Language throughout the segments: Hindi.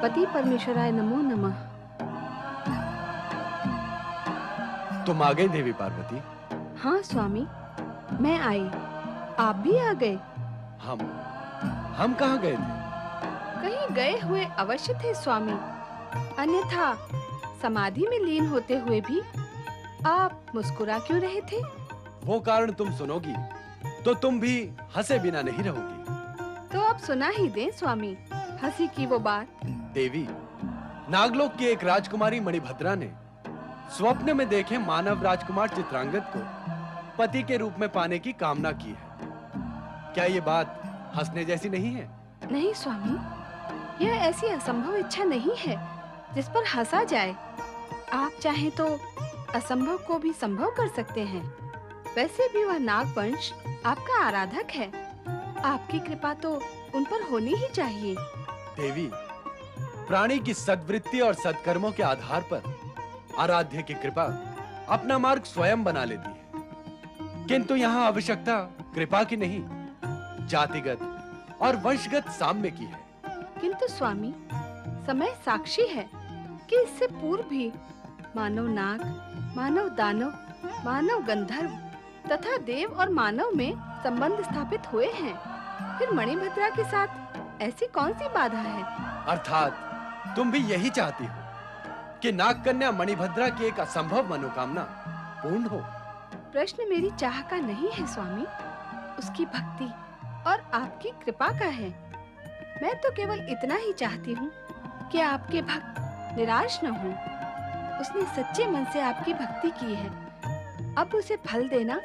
पति परमेश्वराय नमो नमः। तुम आ गई देवी पार्वती? हाँ स्वामी, मैं आई। आप भी आ गए? हम कहाँ गए थे? कहीं गए हुए अवश्य थे स्वामी, अन्यथा समाधि में लीन होते हुए भी आप मुस्कुरा क्यों रहे थे? वो कारण तुम सुनोगी तो तुम भी हंसे बिना नहीं रहोगी। तो आप सुना ही दें स्वामी, हंसी की वो बात। देवी, नागलोक की एक राजकुमारी मणिभद्रा ने स्वप्न में देखे मानव राजकुमार चित्रांगद को पति के रूप में पाने की कामना की है। क्या ये बात हंसने जैसी नहीं है? नहीं स्वामी, यह ऐसी असंभव इच्छा नहीं है जिस पर हंसा जाए। आप चाहें तो असंभव को भी संभव कर सकते हैं। वैसे भी वह नागवंश आपका आराधक है, आपकी कृपा तो उन पर होनी ही चाहिए। देवी, प्राणी की सद्वृत्ति और सत्कर्मों के आधार पर आराध्य की कृपा अपना मार्ग स्वयं बना लेती है, किंतु यहाँ आवश्यकता कृपा की नहीं, जातिगत और वंशगत साम्य की है। किंतु स्वामी, समय साक्षी है कि इससे पूर्व भी मानव नाग, मानव दानव, मानव गंधर्व तथा देव और मानव में संबंध स्थापित हुए हैं। फिर मणिभद्रा के साथ ऐसी कौन सी बाधा है? अर्थात तुम भी यही चाहती हो कि नागकन्या मणिभद्रा की एक असंभव मनोकामना पूर्ण हो? प्रश्न मेरी चाह का नहीं है स्वामी, उसकी भक्ति और आपकी कृपा का है। मैं तो केवल इतना ही चाहती हूँ कि आपके भक्त निराश न हों। उसने सच्चे मन से आपकी भक्ति की है, अब उसे फल देना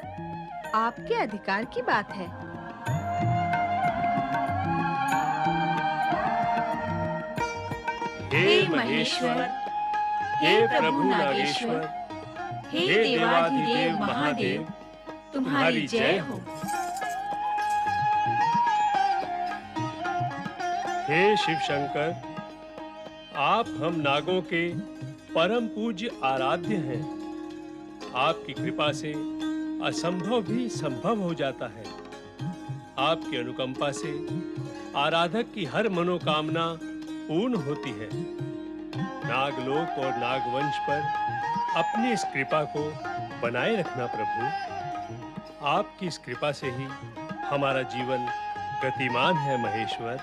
आपके अधिकार की बात है। हे महेश्वर, हे प्रभु नागेश्वर, हे देवाधिदेव महादेव, तुम्हारी जय हो। हे शिव शंकर, आप हम नागों के परम पूज्य आराध्य हैं। आपकी कृपा से असंभव भी संभव हो जाता है। आपकी अनुकंपा से आराधक की हर मनोकामना पूर्ण होती है। नागलोक और नागवंश पर अपनी इस कृपा को बनाए रखना प्रभु। आपकी इस कृपा से ही हमारा जीवन गतिमान है महेश्वर।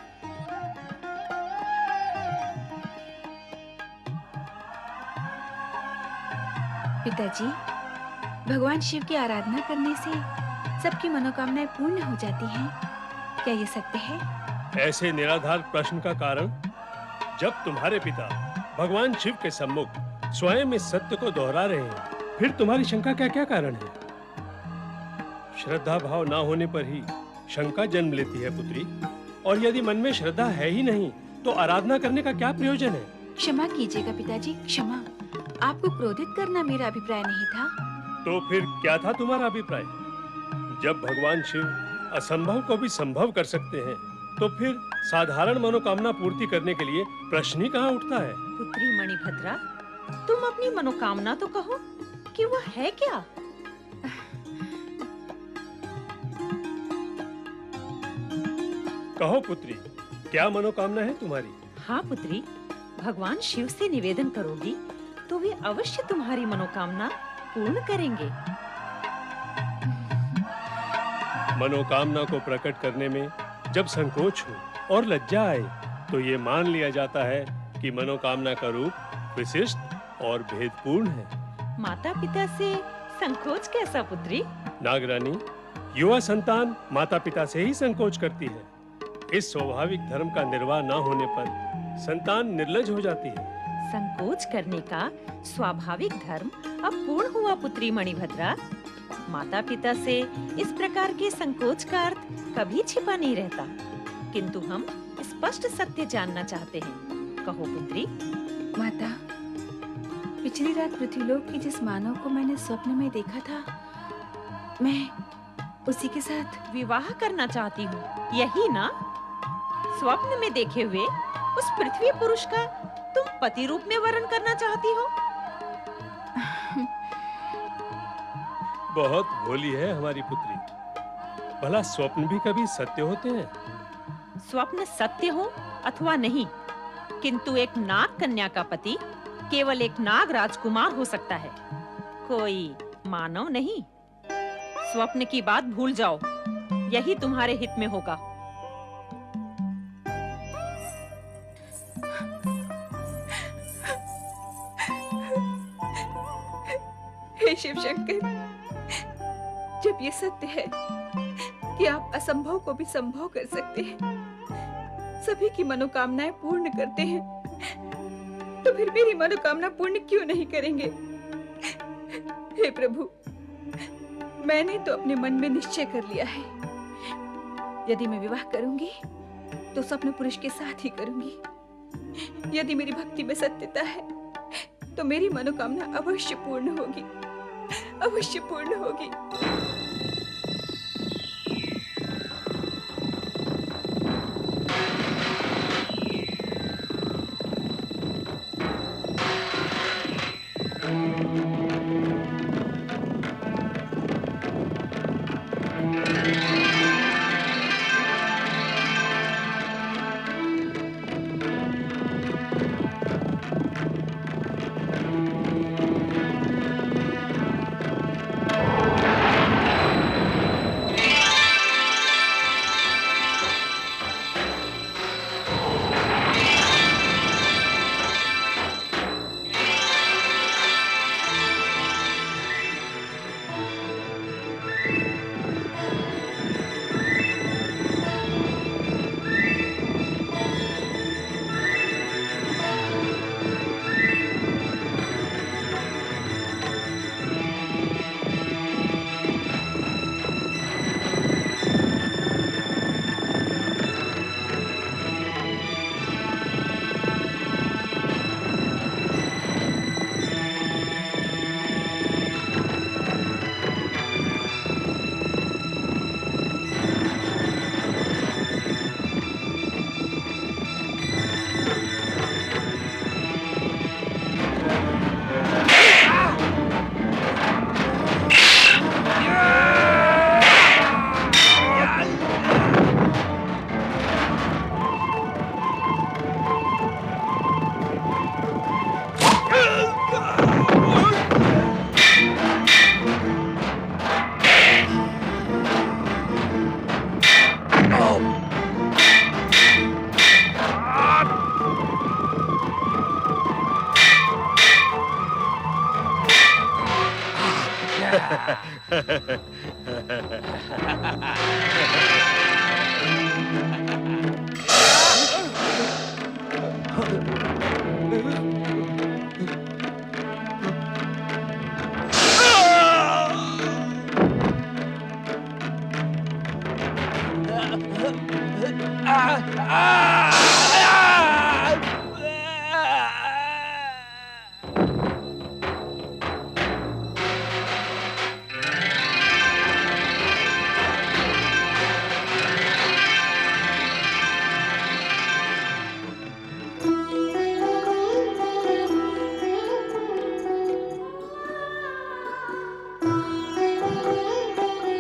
पिताजी, भगवान शिव की आराधना करने से सबकी मनोकामनाएं पूर्ण हो जाती हैं। क्या ये सत्य है? ऐसे निराधार प्रश्न का कारण, जब तुम्हारे पिता भगवान शिव के सम्मुख स्वयं इस सत्य को दोहरा रहे हैं, फिर तुम्हारी शंका क्या क्या कारण है? श्रद्धा भाव ना होने पर ही शंका जन्म लेती है पुत्री। और यदि मन में श्रद्धा है ही नहीं तो आराधना करने का क्या प्रयोजन है? क्षमा कीजिएगा पिताजी, क्षमा। आपको क्रोधित करना मेरा अभिप्राय नहीं था। तो फिर क्या था तुम्हारा अभिप्राय? जब भगवान शिव असंभव को भी संभव कर सकते हैं, तो फिर साधारण मनोकामना पूर्ति करने के लिए प्रश्न ही कहाँ उठता है? पुत्री मणिभद्रा, तुम अपनी मनोकामना तो कहो कि वो है क्या? कहो पुत्री, क्या मनोकामना है तुम्हारी? हाँ पुत्री, भगवान शिव से निवेदन करोगी तो वे अवश्य तुम्हारी मनोकामना पूर्ण करेंगे। मनोकामना को प्रकट करने में जब संकोच हो और लज्जा आए, तो ये मान लिया जाता है कि मनोकामना का रूप विशिष्ट और भेदपूर्ण है। माता पिता से संकोच कैसा पुत्री? नागरानी, युवा संतान माता पिता से ही संकोच करती है। इस स्वाभाविक धर्म का निर्वाह न होने पर संतान निर्लज हो जाती है। संकोच करने का स्वाभाविक धर्म अब पूर्ण हुआ पुत्री मणिभद्रा। माता पिता से इस प्रकार के संकोच का अर्थ कभी छिपा नहीं रहता, किंतु हम स्पष्ट सत्य जानना चाहते हैं। कहो पुत्री। माता, पिछली रात पृथ्वीलोक की जिस मानव को मैंने स्वप्न में देखा था, मैं उसी के साथ विवाह करना चाहती हूँ, यही ना? स्वप्न में देखे हुए उस पृथ्वी पुरुष का तुम पति रूप में वर्ण करना चाहती हो? बहुत भोली है हमारी पुत्री। भला स्वप्न भी कभी सत्य होते हैं? स्वप्न सत्य हो अथवा नहीं, किंतु एक नाग कन्या का पति केवल एक नाग राजकुमार हो सकता है, कोई मानव नहीं। स्वप्न की बात भूल जाओ, यही तुम्हारे हित में होगा। हे शिव शंकर, जब ये सत्य है कि आप असंभव को भी संभव कर सकते हैं, सभी की मनोकामनाएं पूर्ण करते हैं, तो फिर मेरी मनोकामना पूर्ण क्यों नहीं करेंगे? हे प्रभु, मैंने तो अपने मन में निश्चय कर लिया है, यदि मैं विवाह करूंगी तो स्वप्न पुरुष के साथ ही करूंगी। यदि मेरी भक्ति में सत्यता है तो मेरी मनोकामना अवश्य पूर्ण होगी, अवश्य पूर्ण होगी।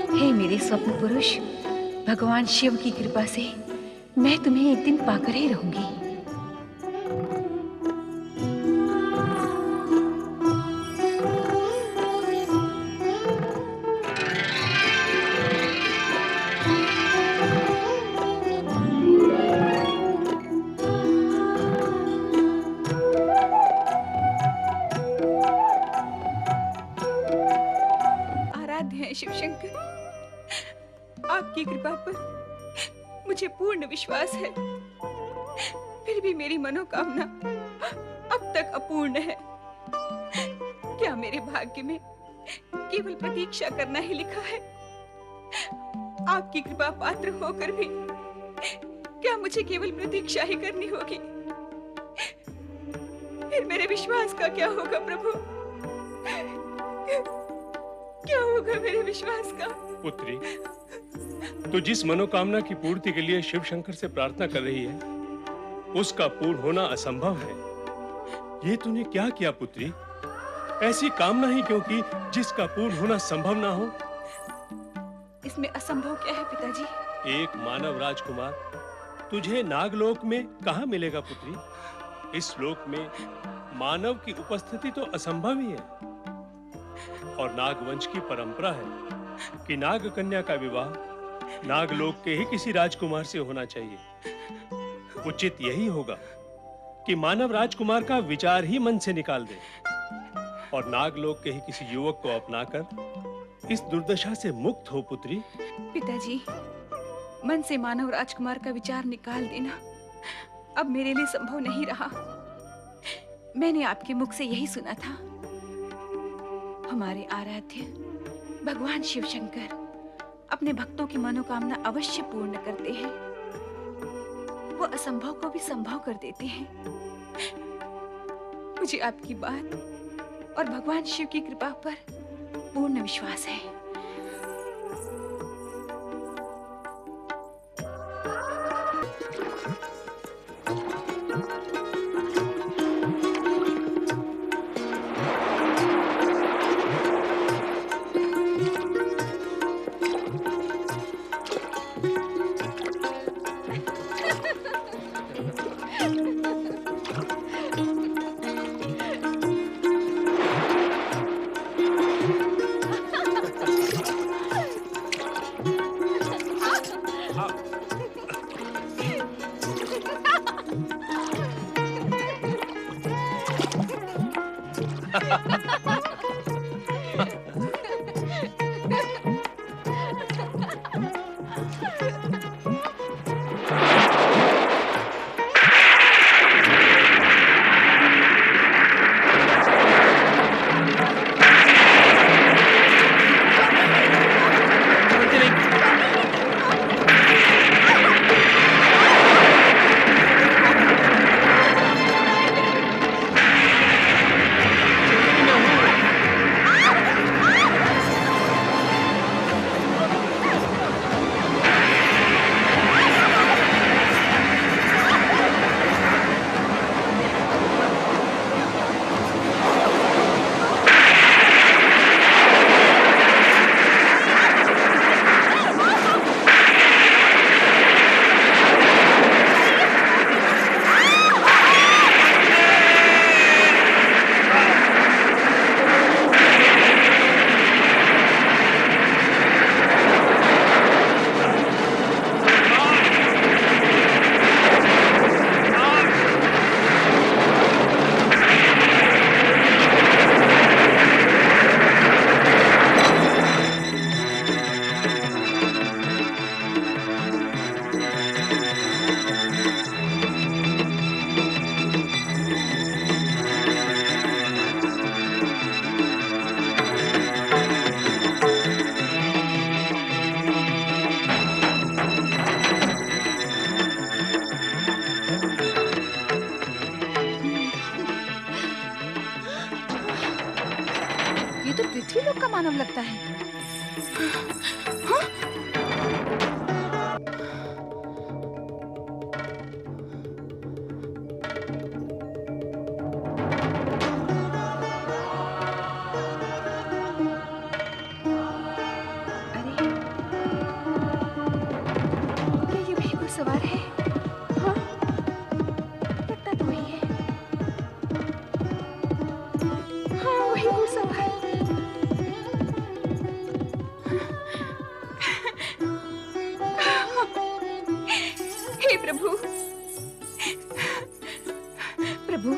हे मेरे स्वप्न पुरुष, भगवान शिव की कृपा से मैं तुम्हें एक दिन पाकर ही रहूंगी। आराध्य है शिव शंकर, आपकी कृपा पर मुझे पूर्ण विश्वास है, फिर भी मेरी मनोकामना अब तक अपूर्ण है। क्या मेरे भाग्य में केवल प्रतीक्षा करना ही लिखा है? आपकी कृपा पात्र होकर भी क्या मुझे केवल प्रतीक्षा ही करनी होगी? फिर मेरे विश्वास का क्या होगा प्रभु? क्या होगा मेरे विश्वास का? पुत्री, तो जिस मनोकामना की पूर्ति के लिए शिव शंकर से प्रार्थना कर रही है, उसका पूर्ण होना असंभव है। ये तूने क्या किया पुत्री? ऐसी कामना ही क्यों की जिसका पूर्ण होना संभव ना हो? इसमें असंभव क्या है पिताजी? एक मानव राजकुमार तुझे नागलोक में कहाँ मिलेगा पुत्री? इस श्लोक में मानव की उपस्थिति तो असंभव ही है और नागवंश की परंपरा है कि नाग कन्या का विवाह नागलोक के ही किसी राजकुमार से होना चाहिए। उचित यही होगा कि मानव राजकुमार का विचार ही मन से निकाल दे और नागलोक के ही किसी युवक को अपनाकर इस दुर्दशा से मुक्त हो। पुत्री, पिताजी, मन से मानव राजकुमार का विचार निकाल देना अब मेरे लिए संभव नहीं रहा। मैंने आपके मुख से यही सुना था। हमारे आराध्य भगवान शिव शंकर अपने भक्तों की मनोकामना अवश्य पूर्ण करते हैं। वो असंभव को भी संभव कर देते हैं। मुझे आपकी बात और भगवान शिव की कृपा पर पूर्ण विश्वास है। पृथ्वी लोक का मानव लगता है। हाँ? अरे, क्या ये वही घुड़सवार है? हाँ? लगता तो वही है। हाँ, वही घुड़सवार। हे प्रभु, प्रभु,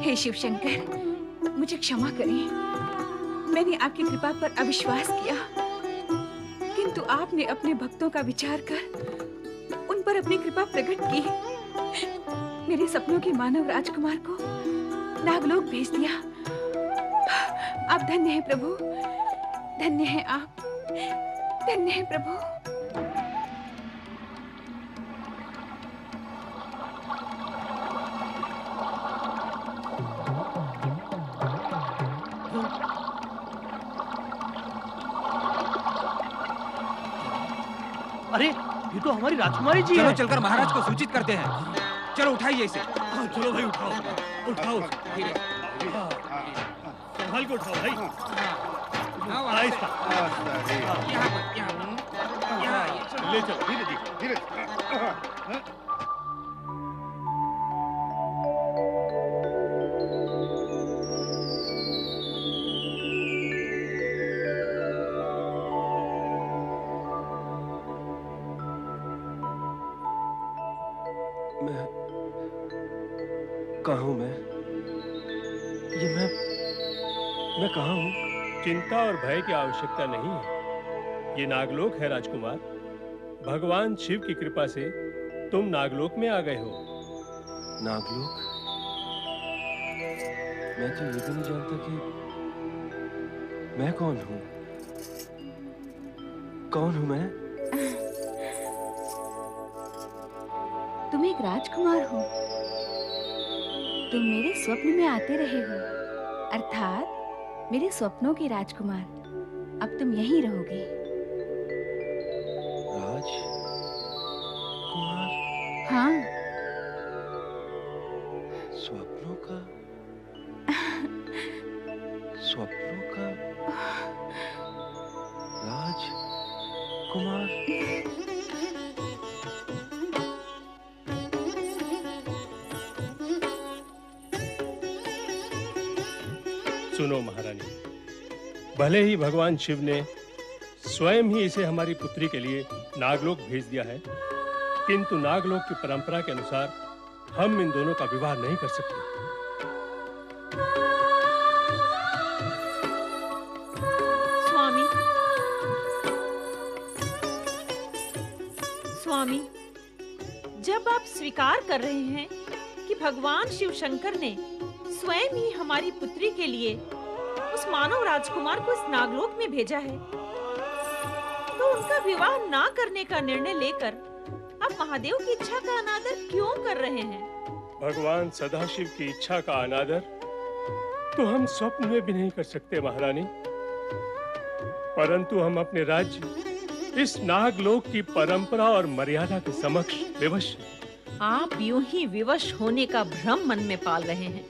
हे शिव शंकर, मुझे क्षमा करें। मैंने आपकी कृपा पर अविश्वास किया, किंतु आपने अपने भक्तों का विचार कर उन पर अपनी कृपा प्रकट की। मेरे सपनों के मानव राजकुमार को नागलोक भेज दिया। आप धन्य हैं प्रभु, धन्य हैं आप, धन्य हैं प्रभु। अरे ये तो हमारी राजकुमारी जी चलो है। चलकर महाराज को सूचित करते हैं। चलो उठाइए इसे। चलो भाई उठाओ, उठाओ, संभाल के उठाओ भाई। आहिस्ता, ले चलो, धीरे धीरे। मैं कहाँ हूँ? मैं कहाँ हूँ? चिंता और भय की आवश्यकता नहीं है। ये नागलोक है राजकुमार। भगवान शिव की कृपा से तुम नागलोक में आ गए हो। नागलोक? मैं तो ये भी नहीं जानता कि मैं कौन हूँ। कौन हूँ मैं? तुम एक राजकुमार हो। तुम मेरे स्वप्न में आते रहे हो, अर्थात मेरे स्वप्नों के राजकुमार। अब तुम यहीं रहोगे। राजकुमार? हाँ। स्वप्नों का? स्वप्नों का राजकुमार? सुनो महारानी, भले ही भगवान शिव ने स्वयं ही इसे हमारी पुत्री के लिए नागलोक भेज दिया है, किंतु नागलोक की परंपरा के अनुसार हम इन दोनों का विवाह नहीं कर सकते। स्वामी, स्वामी, जब आप स्वीकार कर रहे हैं कि भगवान शिव शंकर ने स्वयं ही हमारी पुत्री के लिए उस मानव राजकुमार को इस नागलोक में भेजा है, तो उनका विवाह ना करने का निर्णय लेकर आप महादेव की इच्छा का अनादर क्यों कर रहे हैं? भगवान सदाशिव की इच्छा का अनादर तो हम स्वप्न में भी नहीं कर सकते महारानी, परंतु हम अपने राज्य इस नागलोक की परंपरा और मर्यादा के समक्ष विवश हैं। आप यूं ही विवश होने का भ्रम मन में पाल रहे हैं।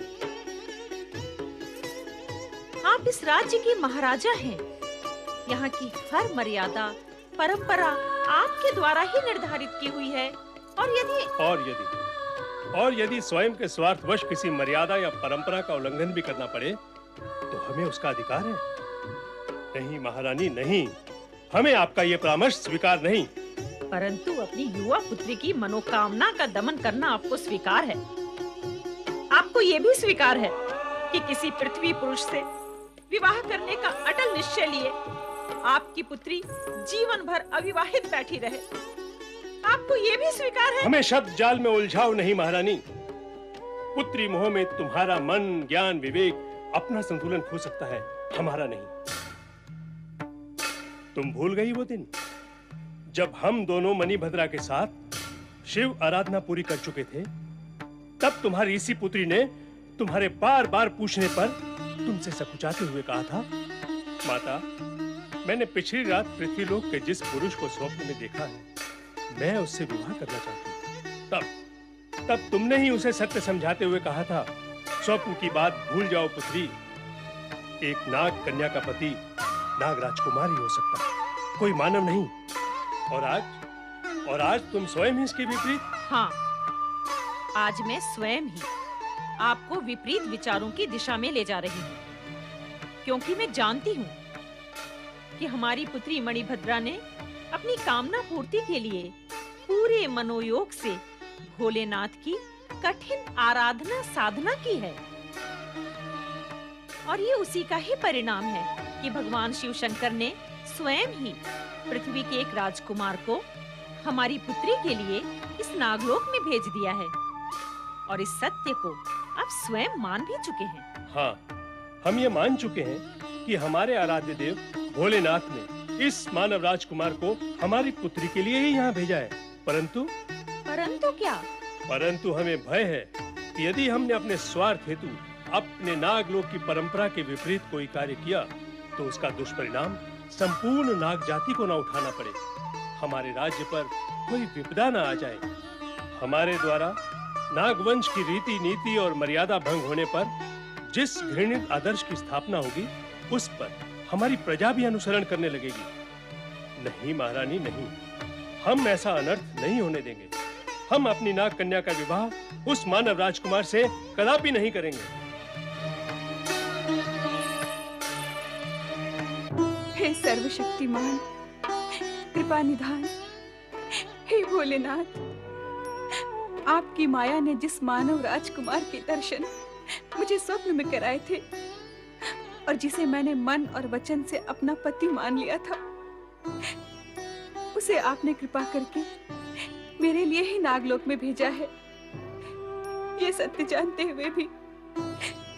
आप इस राज्य के महाराजा हैं। यहाँ की हर मर्यादा, परंपरा आपके द्वारा ही निर्धारित की हुई है। और यदि स्वयं के स्वार्थवश किसी मर्यादा या परंपरा का उल्लंघन भी करना पड़े, तो हमें उसका अधिकार है। नहीं महारानी, नहीं, हमें आपका ये परामर्श स्वीकार नहीं। परंतु अपनी युवा पुत्री की मनोकामना का दमन करना आपको स्वीकार है। आपको ये भी स्वीकार है कि किसी पृथ्वी पुरुष से विवाह करने का अटल निश्चय लिए आपकी पुत्री जीवन भर अविवाहित बैठी रहे। आपको ये भी स्वीकार है? हमें शब्द जाल में उलझाओ नहीं महारानी। पुत्री मोह में तुम्हारा मन, ज्ञान, विवेक अपना संतुलन खो सकता है, हमारा नहीं। तुम भूल गई वो दिन जब हम दोनों मणिभद्रा के साथ शिव आराधना पूरी कर चुके थे? तब तुम्हारी इसी पुत्री ने तुम्हारे बार बार पूछने पर तुमसे सकुचाते हुए कहा था, माता, मैंने पिछली रात पृथ्वीलोक के जिस पुरुष को स्वप्न में देखा है, मैं उससे विवाह करना चाहती हूँ। तब तुमने ही उसे सत्य समझाते हुए कहा था, स्वप्न की बात भूल जाओ पुत्री, एक नाग कन्या का पति नाग राजकुमार ही हो सकता है, कोई मानव नहीं। और आज तुम स्वयं ही इसके विपरीत। हाँ, आज मैं स्वयं ही आपको विपरीत विचारों की दिशा में ले जा रही हूँ, क्योंकि मैं जानती हूँ कि हमारी पुत्री मणिभद्रा ने अपनी कामना पूर्ति के लिए पूरे मनोयोग से भोलेनाथ की कठिन आराधना साधना की है। और ये उसी का ही परिणाम है कि भगवान शिव शंकर ने स्वयं ही पृथ्वी के एक राजकुमार को हमारी पुत्री के लिए इस नागलोक में भेज दिया है। और इस सत्य को आप स्वयं मान भी चुके हैं। हाँ, हम ये मान चुके हैं कि हमारे आराध्य देव भोलेनाथ ने इस मानव राजकुमार को हमारी पुत्री के लिए ही यहाँ भेजा है। परंतु क्या? परंतु हमें भय है कि यदि हमने अपने स्वार्थ हेतु अपने नागलोक की परंपरा के विपरीत कोई कार्य किया, तो उसका दुष्परिणाम संपूर्ण नाग जाति को न उठाना पड़े, हमारे राज्य पर कोई विपदा न आ जाए। हमारे द्वारा नागवंश की रीति, नीति और मर्यादा भंग होने पर जिस घृणित आदर्श की स्थापना होगी, उस पर हमारी प्रजा भी अनुसरण करने लगेगी। नहीं महारानी, नहीं, हम ऐसा अनर्थ नहीं होने देंगे। हम अपनी नाग कन्या का विवाह उस मानव राजकुमार से कदापि नहीं करेंगे। हे सर्वशक्तिमान, कृपा निधान, हे भोलेनाथ, आपकी माया ने जिस मानव राजकुमार के दर्शन मुझे स्वप्न में कराए थे और जिसे मैंने मन और वचन से अपना पति मान लिया था, उसे आपने कृपा करके मेरे लिए ही नागलोक में भेजा है। ये सत्य जानते हुए भी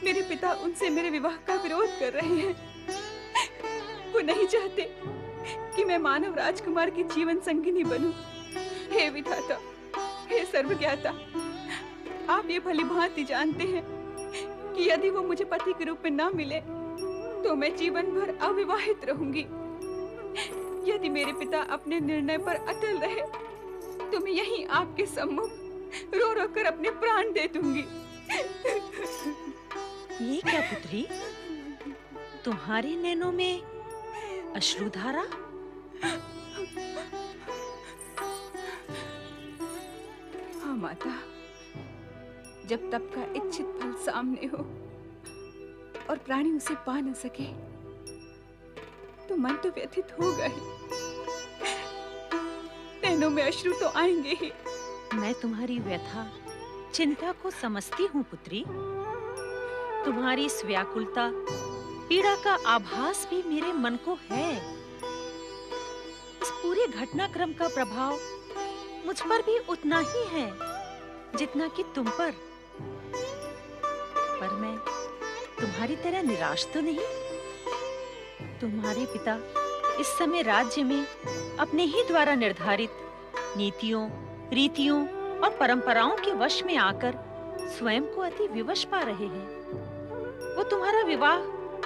मेरे पिता उनसे मेरे विवाह का विरोध कर रहे हैं। वो नहीं चाहते कि मैं मानव राजकुमार की जीवन संगिनी बनूं। हे विधाता, हे सर्वज्ञाता, आप ये भली भांति जानते हैं कि यदि वो मुझे पति के रूप में ना मिले तो मैं जीवन भर अविवाहित रहूंगी। यदि मेरे पिता अपने निर्णय पर अटल रहे तो मैं यहीं आपके सम्मुख रो रो कर अपने प्राण दे दूंगी। ये क्या पुत्री, तुम्हारे नैनों में अश्रुधारा? हाँ माता, जब तप का इच्छित फल सामने हो और प्राणी उसे पा न सके तो मन तो व्यथित होगा ही, नैनों में अश्रु तो आएंगे ही। मैं तुम्हारी व्यथा, चिंता को समझती हूँ पुत्री। तुम्हारी इस व्याकुलता, पीड़ा का आभास भी मेरे मन को है। इस पूरे घटनाक्रम का प्रभाव मुझ पर भी उतना ही है जितना कि तुम पर मैं तुम्हारी तरह निराश तो नहीं। तुम्हारे पिता इस समय राज्य में अपने ही द्वारा निर्धारित नीतियों, रीतियों और परंपराओं के वश में आकर स्वयं को अति विवश पा रहे हैं। वो तुम्हारा विवाह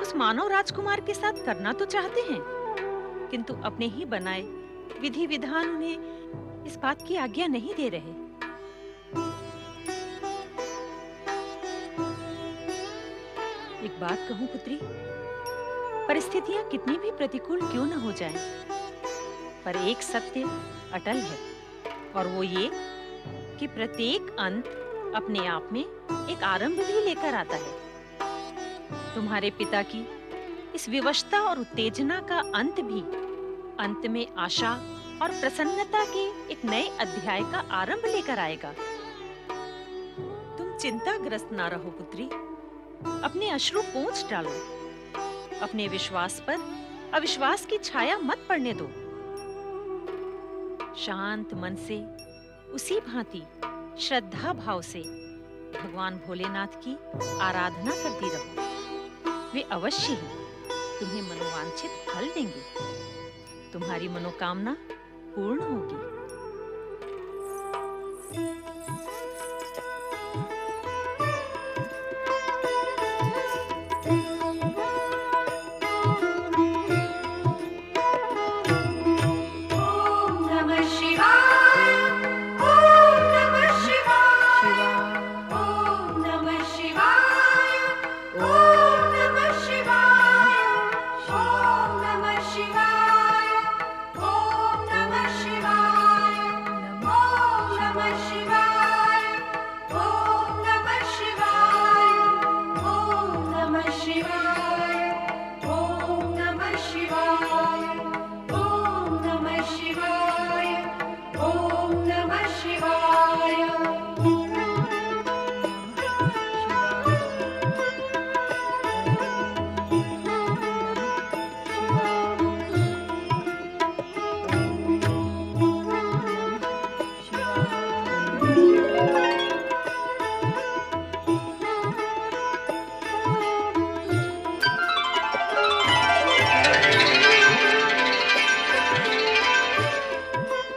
उस मानव राजकुमार के साथ करना तो चाहते हैं, किंतु अपने ही बनाए विधि विधान उन्हें इस बात की आज्ञा नहीं दे रहे। एक बात कहूं पुत्री, परिस्थितियां कितनी भी प्रतिकूल क्यों न हो जाएं, पर एक सत्य अटल है, और वो ये कि प्रत्येक अंत अपने आप में एक आरंभ भी लेकर आता है। तुम्हारे पिता की इस विवशता और उत्तेजना का अंत भी अंत में आशा और प्रसन्नता के एक नए अध्याय का आरंभ लेकर आएगा। तुम चिंताग्रस्त ना रहो पुत्री, अपने अश्रु पोंछ डालो। अपने विश्वास पर अविश्वास की छाया मत पड़ने दो। शांत मन से उसी भांति श्रद्धा भाव से भगवान भोलेनाथ की आराधना करती रहो। वे अवश्य ही तुम्हें मनोवांछित फल देंगे। तुम्हारी मनोकामना पूर्ण होगी।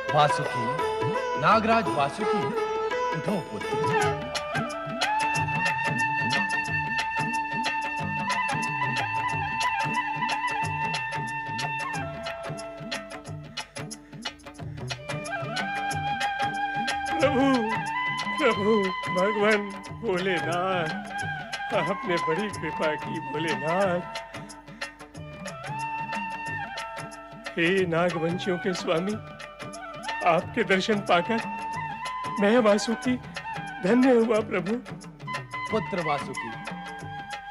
वासुकी, नागराज वासुकी, उठो पुत्र। प्रभु, प्रभु, भगवान भोलेनाथ, आपने बड़ी कृपा की भोलेनाथ। हे नागवंशियों के स्वामी, आपके दर्शन पाकर मैं वासुकी धन्य हुआ प्रभु। पुत्र वासुकी,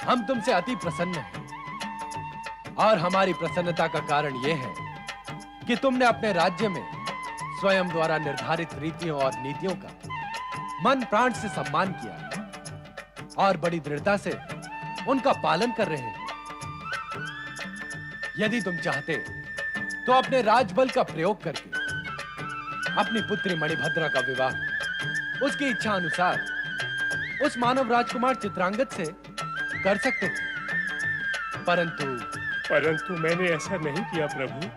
हम तुमसे अति प्रसन्न हैं और हमारी प्रसन्नता का कारण यह है कि तुमने अपने राज्य में स्वयं द्वारा निर्धारित रीतियों और नीतियों का मन प्राण से सम्मान किया और बड़ी दृढ़ता से उनका पालन कर रहे हैं। यदि तुम चाहते तो अपने राजबल का प्रयोग करके अपनी पुत्री मणिभद्रा का विवाह उसकी इच्छा अनुसार उस मानव राजकुमार चित्रांगद से कर सकते थे, परंतु मैंने ऐसा नहीं किया प्रभु,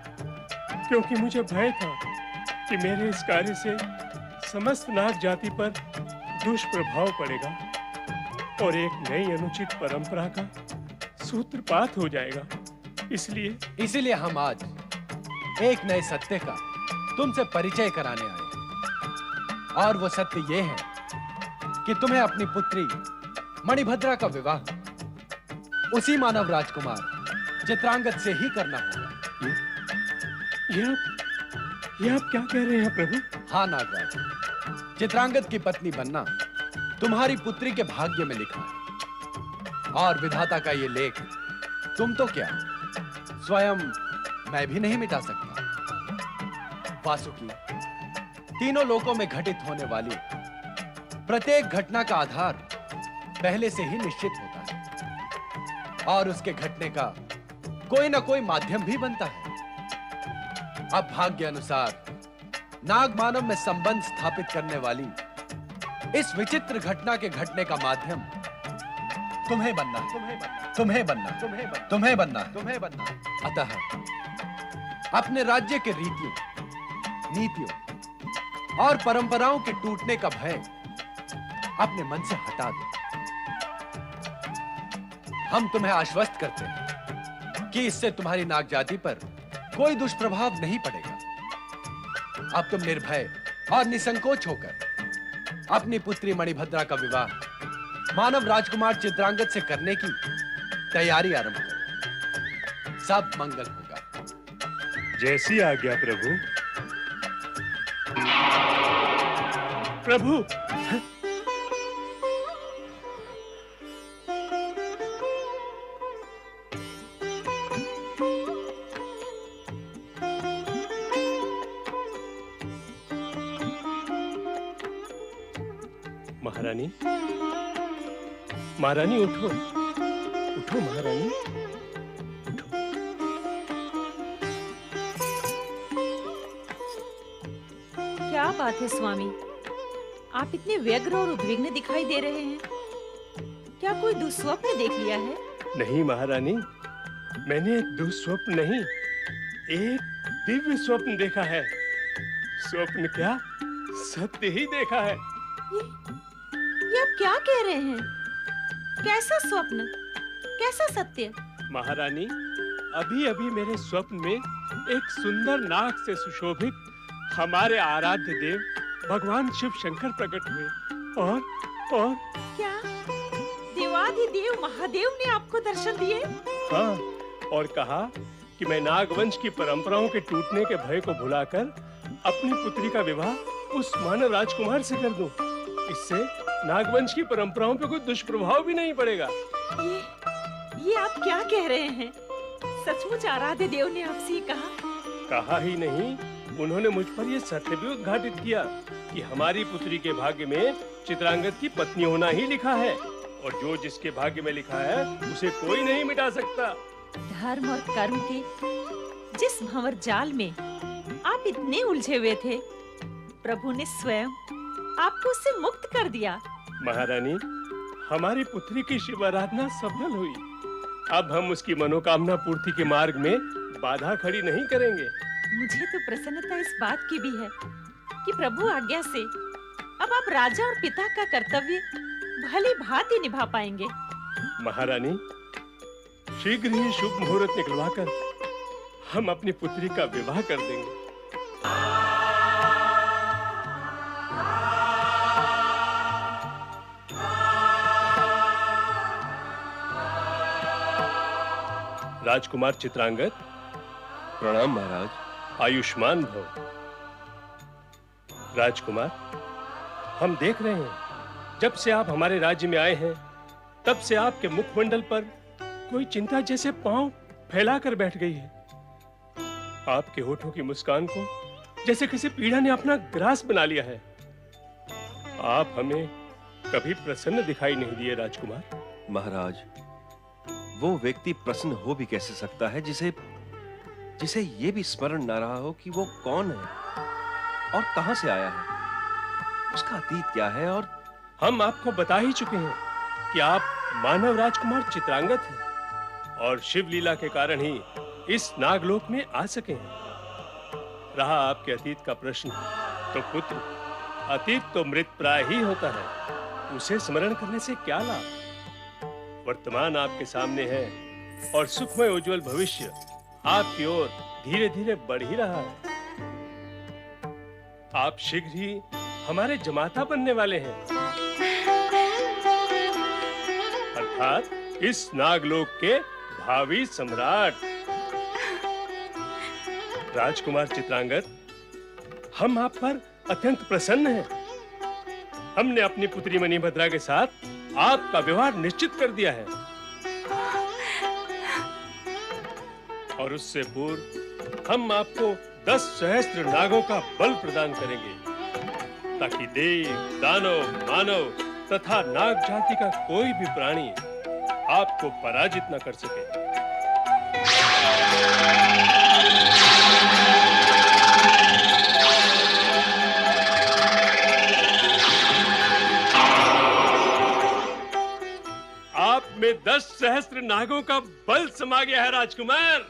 क्योंकि मुझे भय था कि मेरे इस कार्य से समस्त नाग जाति पर दुष्प्रभाव पड़ेगा और एक नई अनुचित परंपरा का सूत्रपात हो जाएगा। इसलिए हम आज एक नए सत्य का तुमसे परिचय कराने आए, और वो सत्य ये है कि तुम्हें अपनी पुत्री मणिभद्रा का विवाह उसी मानव राजकुमार चित्रांगद से ही करना होगा। ये आप क्या कह रहे हैं प्रभु? हाँ नागराज, चित्रांगद की पत्नी बनना तुम्हारी पुत्री के भाग्य में लिखा है, और विधाता का ये लेख तुम तो क्या स्वयं मैं भी नहीं मिटा सकता। वासुकी, तीनों लोकों में घटित होने वाली प्रत्येक घटना का आधार पहले से ही निश्चित होता है और उसके घटने का कोई ना कोई माध्यम भी बनता है। अब भाग्य अनुसार नाग मानव में संबंध स्थापित करने वाली इस विचित्र घटना के घटने का माध्यम तुम्हें बनना, तुम्हें बनना, तुम्हें बनना। अतः अपने राज्य के रीतियों, नीतियों और परंपराओं के टूटने का भय अपने मन से हटा दो। हम तुम्हें आश्वस्त करते हैं कि इससे तुम्हारी नाग जाति पर कोई दुष्प्रभाव नहीं पड़ेगा। अब तुम निर्भय और निसंकोच होकर अपनी पुत्री मणिभद्रा का विवाह मानव राजकुमार चित्रांगद से करने की तैयारी आरंभ करो। सब मंगल होगा। जैसी आज्ञा प्रभु। प्रभु, महारानी, महारानी उठो, उठो महारानी, उठो। क्या बात है स्वामी, आप इतने व्यग्र और उद्विग्न दिखाई दे रहे हैं। क्या कोई दुस्वप्न देख लिया है? नहीं महारानी, मैंने दुस्वप्न नहीं, एक दिव्य स्वप्न देखा है। स्वप्न क्या, सत्य ही देखा है। ये आप क्या कह रहे हैं? कैसा स्वप्न, कैसा सत्य? महारानी, अभी अभी मेरे स्वप्न में एक सुंदर नाग से सुशोभित हमारे आराध्य देव भगवान शिव शंकर प्रकट हुए और क्या देवाधिदेव महादेव ने आपको दर्शन दिए? हाँ, और कहा कि मैं नागवंश की परंपराओं के टूटने के भय को भुलाकर अपनी पुत्री का विवाह उस मानव राजकुमार से कर दूं। इससे नागवंश की परंपराओं पे कोई दुष्प्रभाव भी नहीं पड़ेगा। ये आप क्या कह रहे हैं? सचमुच आराध्य देव ने आपसे ये कहा? कहा ही नहीं, उन्होंने मुझ पर यह सत्य भी उद्घाटित किया कि हमारी पुत्री के भाग्य में चित्रांगद की पत्नी होना ही लिखा है, और जो जिसके भाग्य में लिखा है उसे कोई नहीं मिटा सकता। धर्म और कर्म के जिस भंवर जाल में आप इतने उलझे हुए थे, प्रभु ने स्वयं आपको उससे मुक्त कर दिया। महारानी, हमारी पुत्री की शिव आराधना सफल हुई। अब हम उसकी मनोकामना पूर्ति के मार्ग में बाधा खड़ी नहीं करेंगे। मुझे तो प्रसन्नता इस बात की भी है कि प्रभु आज्ञा से अब आप राजा और पिता का कर्तव्य भली भांति निभा पाएंगे। महारानी, शीघ्र ही शुभ मुहूर्त निकलवाकर हम अपनी पुत्री का विवाह कर देंगे। राजकुमार चित्रांगद, प्रणाम महाराज। आयुष्मान भव। राजकुमार, हम देख रहे हैं, जब से आप हमारे राज्य में आए हैं, तब से आपके मुखमंडल पर कोई चिंता जैसे पांव फैलाकर बैठ गई है। आपके होठों की मुस्कान को जैसे किसी पीड़ा ने अपना ग्रास बना लिया है। आप हमें कभी प्रसन्न दिखाई नहीं दिए राजकुमार। महाराज, वो व्यक्ति प्रसन्न हो भी कैसे सकता है जिसे जिसे ये भी स्मरण ना रहा हो कि वो कौन है और कहां से आया है, उसका अतीत क्या है। और हम आपको बता ही चुके हैं कि आप मानव राजकुमार चित्रांगत हैं और शिव लीला के कारण ही इस नागलोक में आ सके हैं। रहा आपके अतीत का प्रश्न, तो पुत्र, अतीत तो मृत प्राय ही होता है, उसे स्मरण करने से क्या लाभ। वर्तमान आपके सामने है और सुखमय उज्जवल भविष्य आपकी ओर धीरे धीरे बढ़ ही रहा है। आप शीघ्र ही हमारे जमाता बनने वाले हैं, अर्थात इस नागलोक के भावी सम्राट। राजकुमार चित्रांगत, हम आप पर अत्यंत प्रसन्न हैं। हमने अपनी पुत्री मणिभद्रा के साथ आपका विवाह निश्चित कर दिया है और उससे पूर्व हम आपको 10 सहस्त्र नागों का बल प्रदान करेंगे ताकि देव, दानव, मानव तथा नाग जाति का कोई भी प्राणी आपको पराजित न कर सके। आप में 10 सहस्त्र नागों का बल समा गया है राजकुमार।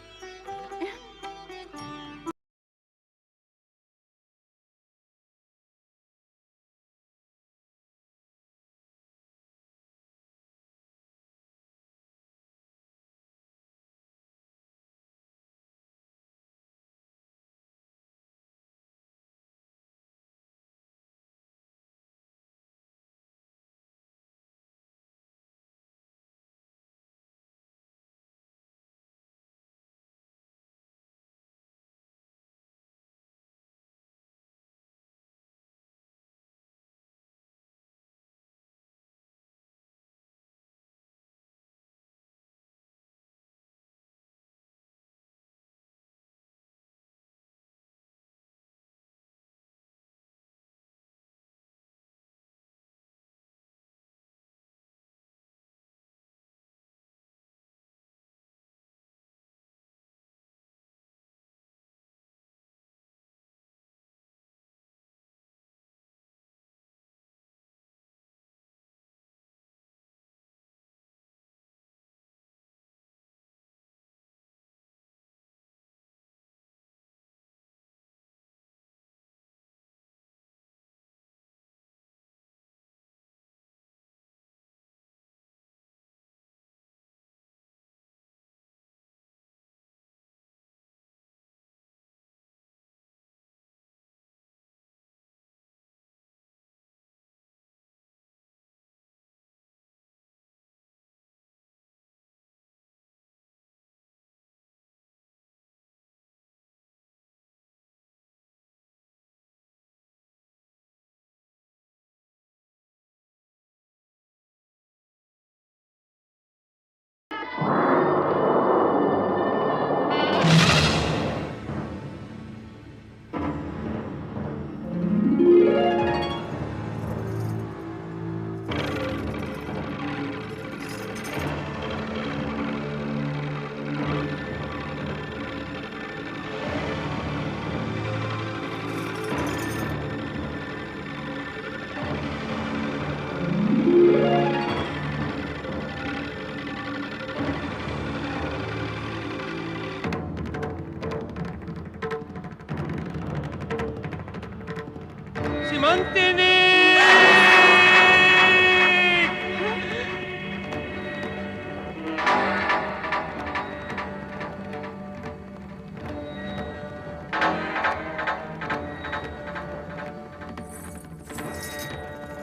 सीमंतिनी!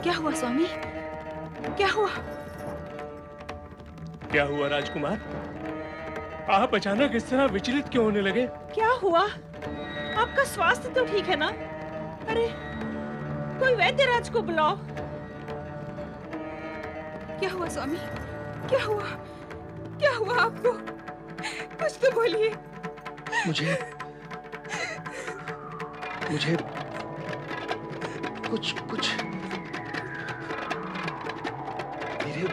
क्या हुआ स्वामी? क्या हुआ? क्या हुआ राजकुमार? आप अचानक इस तरह विचलित क्यों होने लगे? क्या हुआ? आपका स्वास्थ्य तो ठीक है ना? अरे, कोई वैद्य राज को बुलाओ। क्या हुआ स्वामी? क्या हुआ? क्या हुआ आपको? कुछ तो बोलिए। मुझे कुछ धीरे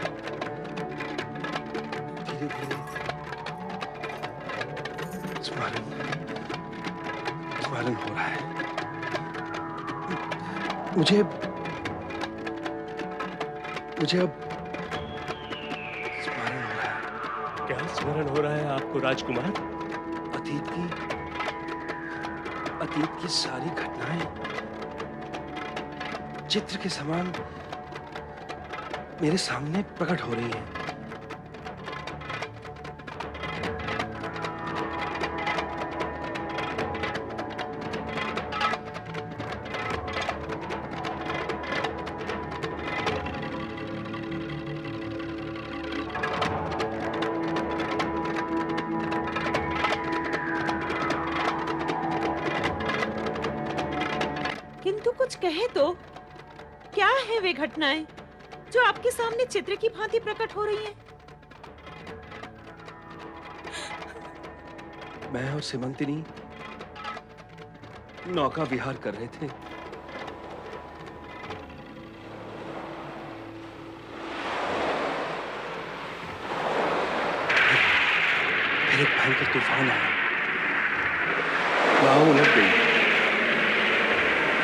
धीरे धीरे स्मरण स्मरण हो रहा है। मुझे अब स्मरण हो रहा है। क्या स्मरण हो रहा है आपको राजकुमार? अतीत की सारी घटनाएं चित्र के समान मेरे सामने प्रकट हो रही हैं। किंतु कुछ कहे तो, क्या है वे घटनाएं जो आपके सामने चित्र की भांति प्रकट हो रही हैं? मैं और सीमंतिनी नौका विहार कर रहे थे। फिर एक भयंकर तूफान आया, नाव उलट गई।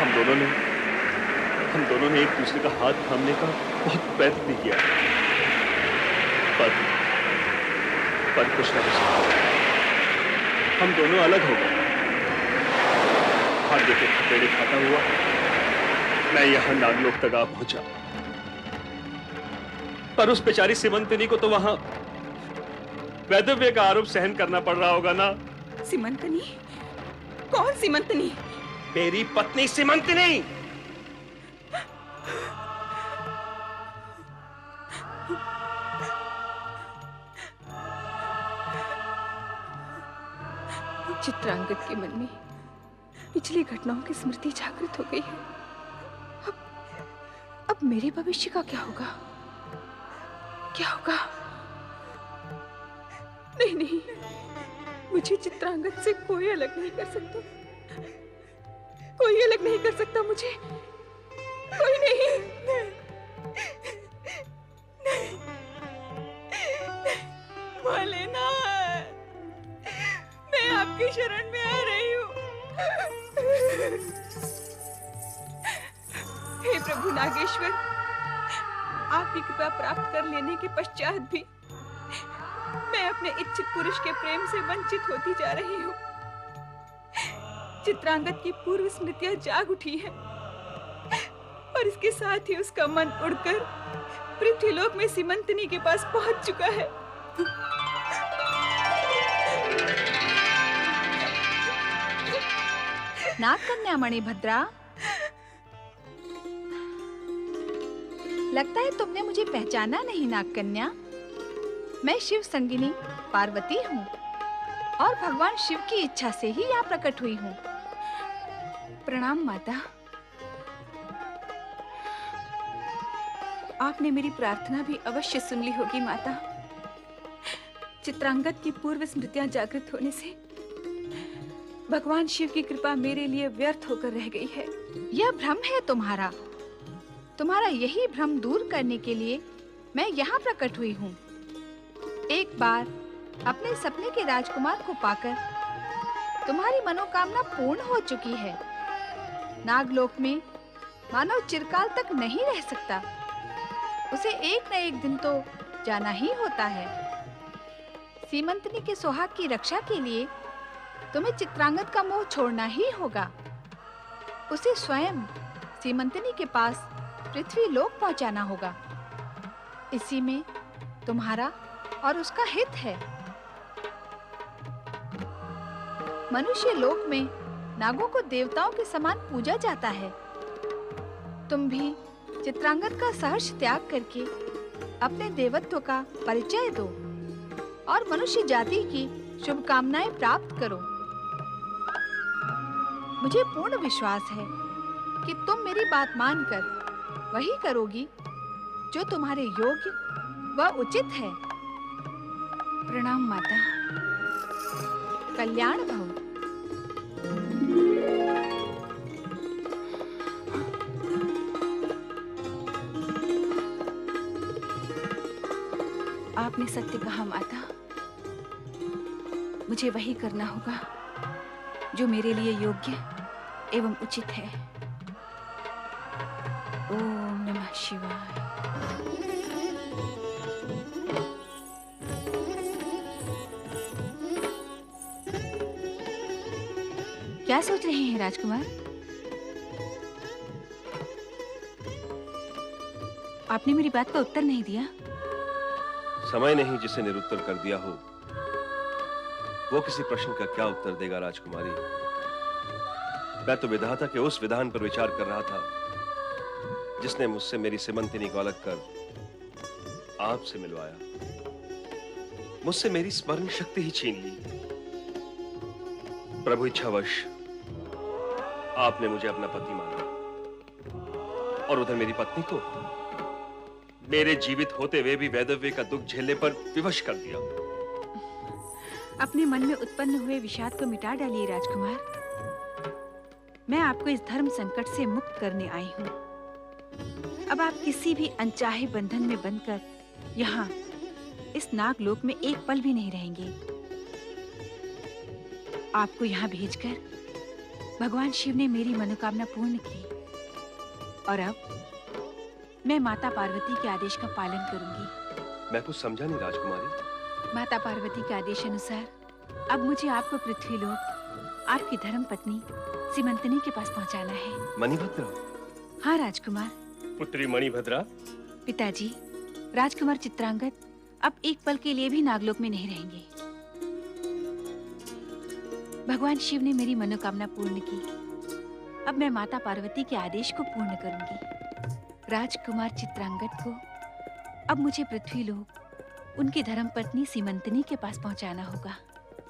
हम दोनों ने एक दूसरे का हाथ थामने का बहुत प्रयत्न भी किया, पर कुछ न कुछ हम दोनों अलग हो गए। भाग्य के थपेड़े खाता हुआ मैं यहां नागलोक तक आ पहुंचा, पर उस बेचारी सीमंतिनी को तो वहां वैधव्य का आरोप सहन करना पड़ रहा होगा ना। सीमंतिनी? कौन सीमंतिनी? मेरी पत्नी सीमंतिनी। चित्रांगद के मन में पिछली घटनाओं की स्मृति जागृत हो गई है। अब मेरे भविष्य का क्या होगा? क्या होगा? नहीं, मुझे चित्रांगद से कोई अलग नहीं कर सकता। कोई अलग नहीं कर सकता मुझे। कोई नहीं। भोलेनाथ, मैं आपकी शरण में आ रही हूँ। हे प्रभु नागेश्वर, आपकी कृपा प्राप्त कर लेने के पश्चात भी मैं अपने इच्छित पुरुष के प्रेम से वंचित होती जा रही हूँ। चित्रांगद की पूर्व स्मृतियां जाग उठी है और इसके साथ ही उसका मन उड़कर पृथ्वीलोक में सीमंतिनी के पास पहुंच चुका है। नागकन्या मणिभद्रा, लगता है तुमने मुझे पहचाना नहीं। नागकन्या, मैं शिव संगिनी पार्वती हूँ और भगवान शिव की इच्छा से ही यहाँ प्रकट हुई हूँ। प्रणाम माता। आपने मेरी प्रार्थना भी अवश्य सुन ली होगी माता। चित्रांगद की पूर्व स्मृतियां जागृत होने से भगवान शिव की कृपा मेरे लिए व्यर्थ होकर रह गई है। यह भ्रम है तुम्हारा। तुम्हारा यही भ्रम दूर करने के लिए मैं यहाँ प्रकट हुई हूँ। एक बार अपने सपने के राजकुमार को पाकर तुम्हारी मनोकामना पूर्ण हो चुकी है। नागलोक में मानव चिरकाल तक नहीं रह सकता, उसे एक न एक दिन तो जाना ही होता है। सीमंतिनी के सुहाग की रक्षा के लिए तुम्हें चित्रांगद का मोह छोड़ना ही होगा। उसे स्वयं सीमंतिनी के पास पृथ्वी लोक पहुंचाना होगा। इसी में तुम्हारा और उसका हित है। मनुष्य लोक में नागों को देवताओं के समान पूजा जाता है। तुम भी चित्रांगद का सहर्ष त्याग करके अपने देवत्व का परिचय दो और मनुष्य जाति की शुभकामनाएं प्राप्त करो। मुझे पूर्ण विश्वास है कि तुम मेरी बात मानकर वही करोगी जो तुम्हारे योग्य व उचित है। प्रणाम माता। कल्याण भव। आपने सत्य कहा माता। मुझे वही करना होगा जो मेरे लिए योग्य एवं उचित है। ओम नमः शिवाय। क्या सोच रहे हैं राजकुमार? आपने मेरी बात का उत्तर नहीं दिया। समय नहीं जिसे निरुत्तर कर दिया हो, वो किसी प्रश्न का क्या उत्तर देगा राजकुमारी। मैं तो विधाता के उस विधान पर विचार कर रहा था जिसने मुझसे मेरी सिमंतिनी को अलग कर आपसे मिलवाया। मुझसे मेरी स्मरण शक्ति ही छीन ली। प्रभु इच्छावश आपने मुझे अपना पति माना और उधर मेरी पत्नी को मेरे जीवित होते हुए भी वैधव्य का दुख झेलने पर विवश कर दिया। अपने मन में उत्पन्न हुए विषाद को मिटा डालिए राजकुमार। मैं आपको इस धर्म संकट से मुक्त करने आई हूँ। अब आप किसी भी अनचाहे बंधन में बंधकर यहाँ इस नागलोक में एक पल भी नहीं रहेंगे। आपको यहाँ भेजकर भगवान शिव ने मेरी मनोकामना पूर्ण की और अब मैं माता पार्वती के आदेश का पालन करूंगी। मैं कुछ समझा नहीं राजकुमारी। माता पार्वती के आदेश अनुसार अब मुझे आपको पृथ्वीलोक आपकी धर्म पत्नी सीमंतनी के पास पहुंचाना है। मणिभद्रा? हाँ राजकुमार। पुत्री मणिभद्रा? पिताजी, राजकुमार चित्रांगद अब एक पल के लिए भी नागलोक में नहीं रहेंगे। भगवान शिव ने मेरी मनोकामना पूर्ण की। अब मैं माता पार्वती के आदेश को पूर्ण करूंगी। राजकुमार चित्रांगद को अब मुझे पृथ्वीलोक उनकी धर्मपत्नी सीमंतनी के पास पहुंचाना होगा।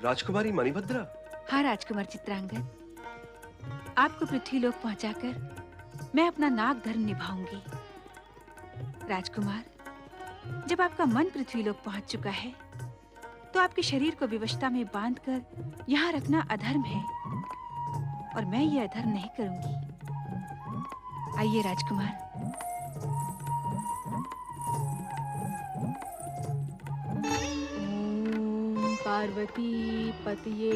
राजकुमारी मणिभद्रा? हाँ राजकुमार चित्रांगद, आपको पृथ्वीलोक पहुंचाकर मैं अपना नाग धर्म निभाऊंगी। राजकुमार, जब आपका मन पृथ्वीलोक पहुंच चुका है तो आपके शरीर को विवशता में बांधकर यहाँ रखना अधर्म है और मैं ये अधर्म नहीं करूंगी। आइए राजकुमार। ओम पार्वती पतये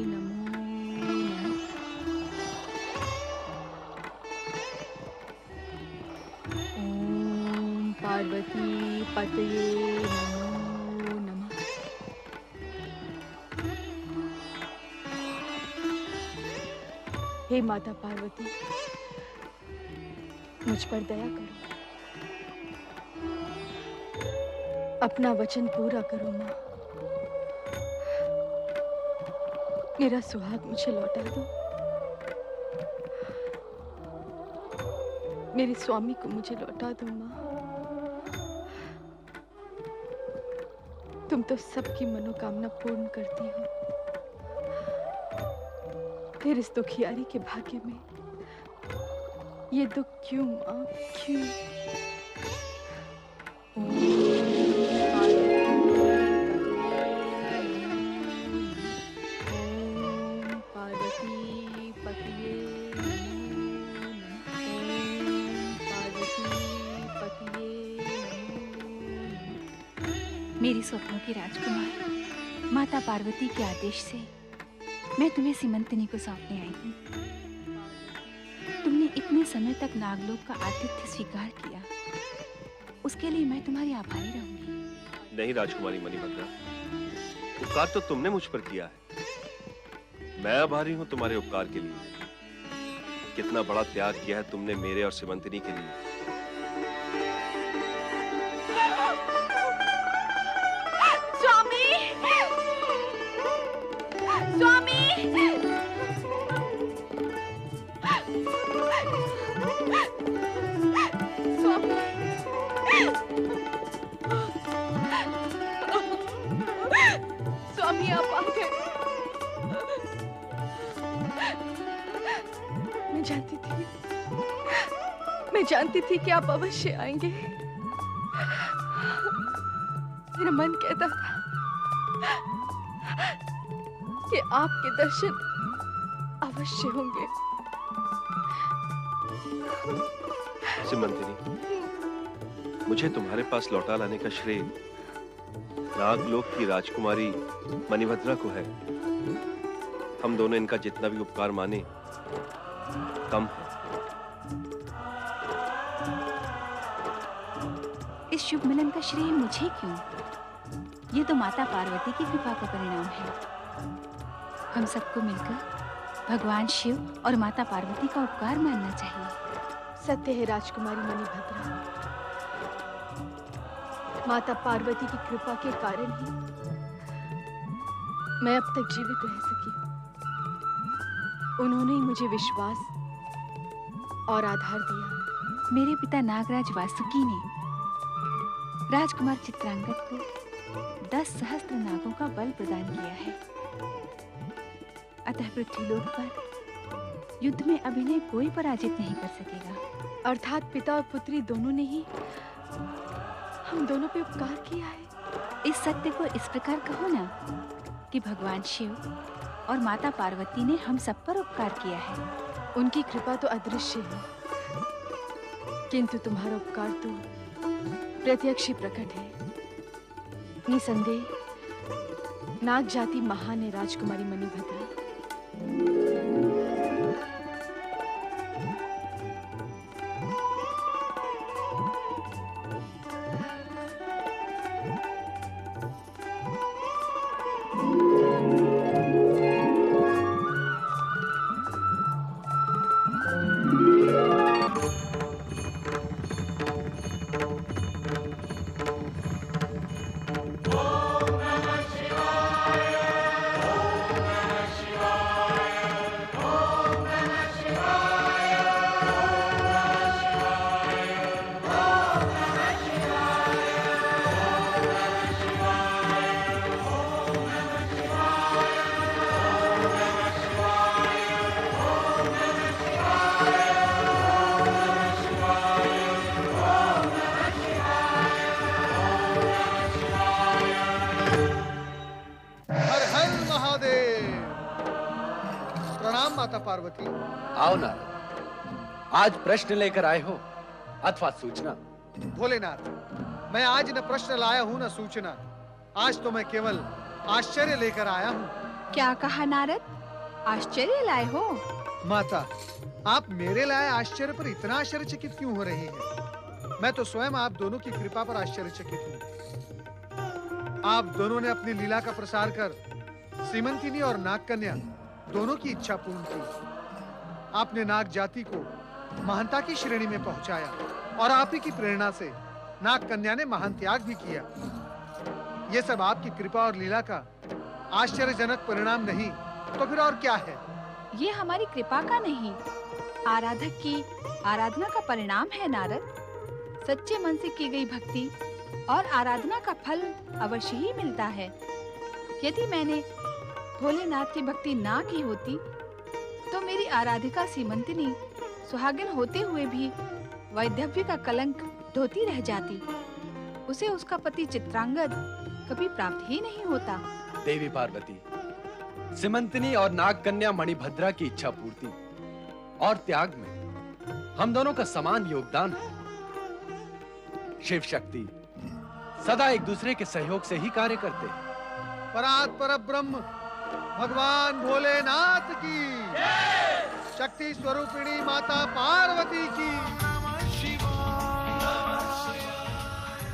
नमो नमः। ओम पार्वती पतये नमो नमः। हे माता पार्वती, मुझ पर दया करो, अपना वचन पूरा करो माँ। मेरा सुहाग मुझे लौटा दो, मेरे स्वामी को मुझे लौटा दो माँ। तुम तो सबकी मनोकामना पूर्ण करती हो, फिर इस दुखियारी के भाग्य में ये दुख क्यों माँ, क्यों? ओम पार्वती पतये नमो नमः। ओम पार्वती पतये नमो नमः। मेरी स्वप्नों की राजकुमार माता पार्वती के आदेश से मैं तुम्हें सीमंतनी को सौंपने आई हूँ। तुमने इतने समय तक नागलोक का आतिथ्य स्वीकार किया, उसके लिए मैं तुम्हारी आभारी रहूंगी। नहीं राजकुमारी मणिभद्रा, उपकार तो तुमने मुझ पर किया है। मैं आभारी हूँ तुम्हारे उपकार के लिए। कितना बड़ा त्याग किया है तुमने मेरे और सीमंतनी के लिए। स्वामी! स्वामी! स्वामी आप आ गए। मैं जानती थी कि आप अवश्य आएंगे। मेरा मन कहता था कि आपके दर्शन अवश्य होंगे। सीमंतनी, मुझे तुम्हारे पास लौटा लाने का श्रेय नागलोक की राजकुमारी मणिभद्रा को है। हम दोनों इनका जितना भी उपकार माने कम है। इस शुभ मिलन का श्रेय मुझे क्यों? ये तो माता पार्वती की कृपा का परिणाम है। हम सबको मिलकर भगवान शिव और माता पार्वती का उपकार मानना चाहिए। सत्य है राजकुमारी मणिभद्रा, माता पार्वती की कृपा के कारण ही मैं अब तक जीवित रह सकी। उन्होंने ही मुझे विश्वास और आधार दिया। मेरे पिता नागराज वासुकी ने राजकुमार चित्रांगद को 10 सहस्त्र नागों का बल प्रदान किया है। अतः पृथ्वीलोक पर युद्ध में अभिनय कोई पराजित नहीं कर सकेगा। अर्थात पिता और पुत्री दोनों ने ही हम दोनों पे उपकार किया है। इस सत्य को इस प्रकार कहो ना कि भगवान शिव और माता पार्वती ने हम सब पर उपकार किया है। उनकी कृपा तो अदृश्य है, किंतु तुम्हारा उपकार तो प्रत्यक्ष ही प्रकट है। निसंदेह नाग जाति महान है राजकुमारी मणिभद्रा। माता पार्वती। आओ नारद, आज प्रश्न लेकर आए हो अथवा सूचना? भोलेनाथ, मैं आज न प्रश्न लाया हूँ न सूचना। आज तो मैं केवल आश्चर्य लेकर आया हूँ। क्या कहा नारद? आश्चर्य लाए हो? माता, आप मेरे लाए आश्चर्य पर इतना आश्चर्यचकित क्यों हो रही हैं? मैं तो स्वयं आप दोनों की कृपा पर आश्चर्यचकित हूँ। आप दोनों ने अपनी लीला का प्रसार कर सीमंतिनी और नागकन्या दोनों की इच्छा पूर्ण की। आपने नाग जाति को महानता की श्रेणी में पहुंचाया और आप ही की प्रेरणा से नागकन्या ने महान त्याग भी किया। ये सब आपकी कृपा और लीला का आश्चर्यजनक परिणाम नहीं तो फिर और क्या है? ये हमारी कृपा का नहीं, आराधक की आराधना का परिणाम है नारद। सच्चे मन से की गई भक्ति और आराधना का फल अवश्य ही मिलता है। यदि मैंने भोलेनाथ की भक्ति ना की होती तो मेरी आराधिका सीमंतिनी सुहागिन होते हुए भी वैधव्य का कलंक ढोती रह जाती। उसे उसका पति चित्रांगद कभी प्राप्त ही नहीं होता। देवी पार्वती, सीमंतिनी और नागकन्या मणिभद्रा की इच्छा पूर्ति और त्याग में हम दोनों का समान योगदान है। शिव शक्ति सदा एक दूसरे के सहयोग से ही कार्य करते हैं। परात् परब्रह्म भगवान भोलेनाथ की, शक्ति स्वरूपिणी माता पार्वती की।